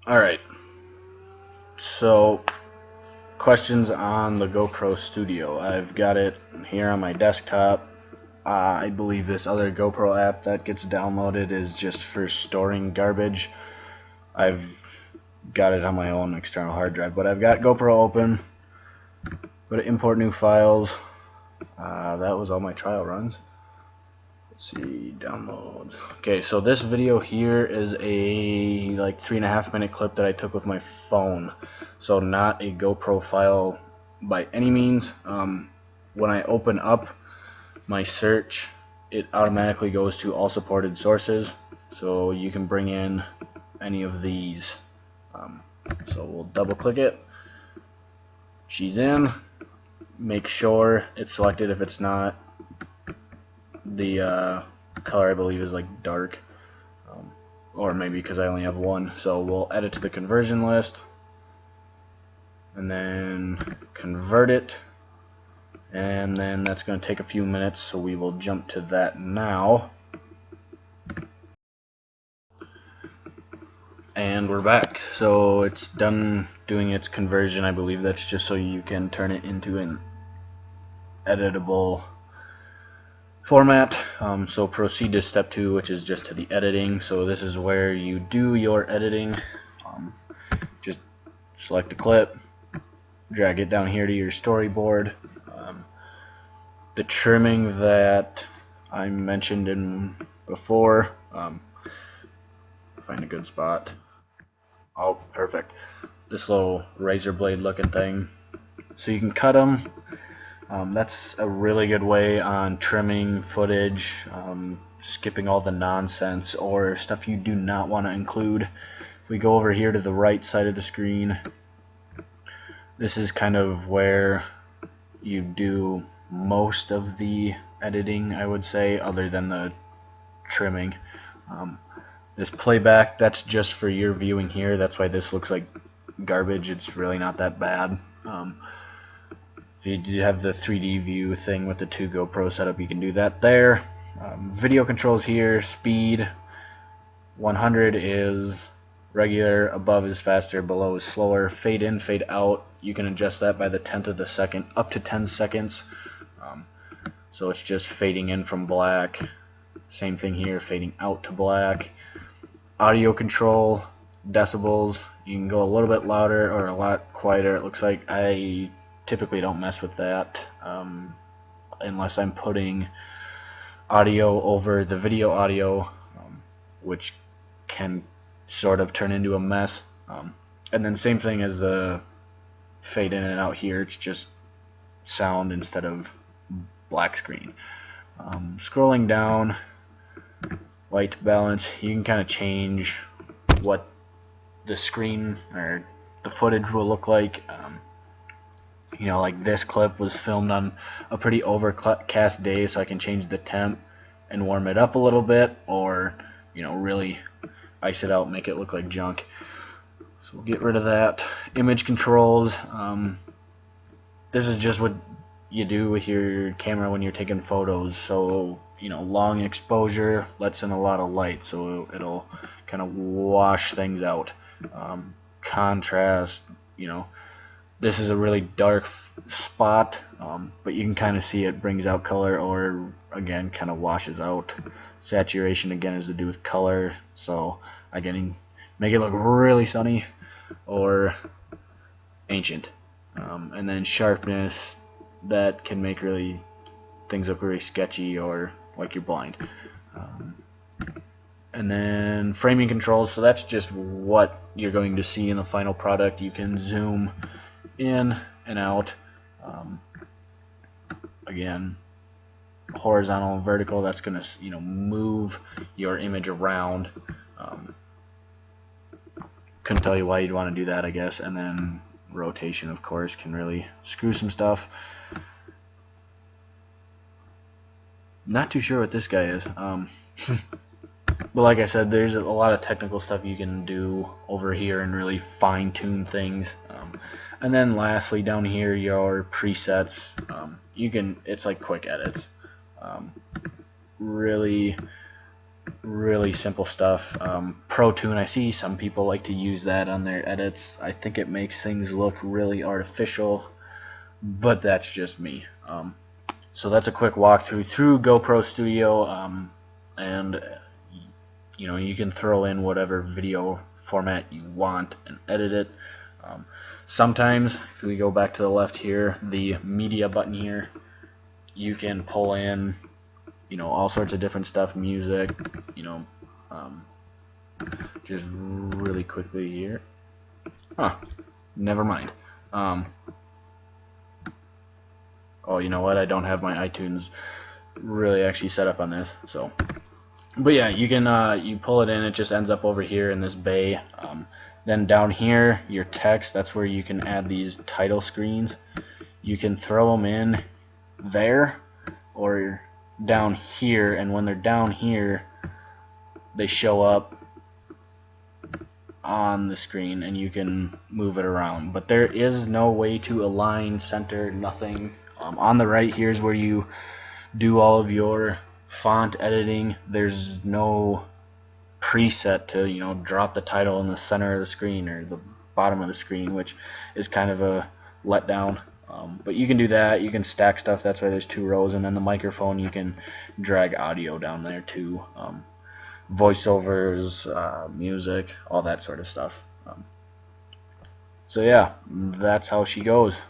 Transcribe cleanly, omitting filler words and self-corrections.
Alright, so questions on the GoPro Studio. I've got it here on my desktop. I believe this other GoPro app that gets downloaded is just for storing garbage. I've got it on my own external hard drive, but I've got GoPro open. Go to import new files. That was all my trial runs. Let's see, downloads. Okay, so this video here is a like 3.5 minute clip that I took with my phone. So not a GoPro file by any means. When I open up my search, it automatically goes to all supported sources. So you can bring in any of these. So we'll double click it. She's in. Make sure it's selected. If it's not, the color I believe is like dark, or maybe because I only have one. So we'll add it to the conversion list and then convert it, and then that's going to take a few minutes, so we will jump to that now. And we're back. So it's done doing its conversion. I believe that's just so you can turn it into an editable format. So proceed to step 2, which is just to the editing. So this is where you do your editing. Just select a clip, drag it down here to your storyboard. The trimming that I mentioned in before, find a good spot. Oh, perfect. This little razor blade looking thing. So you can cut them. That's a really good way on trimming footage, skipping all the nonsense or stuff you do not want to include. If we go over here to the right side of the screen, this is kind of where you do most of the editing, I would say, other than the trimming. This playback, that's just for your viewing here. That's why this looks like garbage. It's really not that bad. If you have the 3D view thing with the 2 GoPro setup, you can do that there. Video controls here, speed, 100 is regular, above is faster, below is slower. Fade in, fade out, you can adjust that by the 10th of the second, up to 10 seconds. So it's just fading in from black. Same thing here, fading out to black. Audio control, decibels, you can go a little bit louder or a lot quieter. It looks like I typically don't mess with that unless I'm putting audio over the video audio, which can sort of turn into a mess. And then same thing as the fade in and out here, it's just sound instead of black screen. Scrolling down, white balance, you can kind of change what the screen or the footage will look like. You know, like this clip was filmed on a pretty overcast day, so I can change the temp and warm it up a little bit, or, you know, really ice it out, make it look like junk. So we'll get rid of that. Image controls, this is just what you do with your camera when you're taking photos. So, you know, long exposure lets in a lot of light, so it'll kind of wash things out. Contrast, you know, this is a really dark spot, but you can kind of see it brings out color, or again kind of washes out. Saturation again is to do with color, so again make it look really sunny or ancient. And then sharpness, that can make really things look really sketchy or like you're blind. And then framing controls, so that's just what you're going to see in the final product. You can zoom in and out. Again, horizontal and vertical, that's going to, you know, move your image around. Couldn't tell you why you'd want to do that, I guess. And then rotation, of course, can really screw some stuff. Not too sure what this guy is. But like I said, there's a lot of technical stuff you can do over here and really fine-tune things. And then lastly, down here, your presets. You can, it's like quick edits. Really really simple stuff. Pro Tune, I see some people like to use that on their edits. I think it makes things look really artificial, but that's just me. So that's a quick walkthrough through GoPro Studio, and you know, you can throw in whatever video format you want and edit it. Sometimes, if we go back to the left here, the media button here, you can pull in, you know, all sorts of different stuff, music, you know, just really quickly here. Never mind. Oh, you know what? I don't have my iTunes really actually set up on this, so. But yeah, you can you pull it in. It just ends up over here in this bay. Then down here, your text. That's where you can add these title screens. You can throw them in there or down here, and when they're down here, they show up on the screen, and you can move it around. But there is no way to align, center, nothing. On the right, here's where you do all of your font editing. There's no preset to, you know, drop the title in the center of the screen or the bottom of the screen, which is kind of a letdown. But you can do that. You can stack stuff. That's why there's 2 rows. And then the microphone, you can drag audio down there too. Voiceovers, music, all that sort of stuff. So yeah, that's how she goes.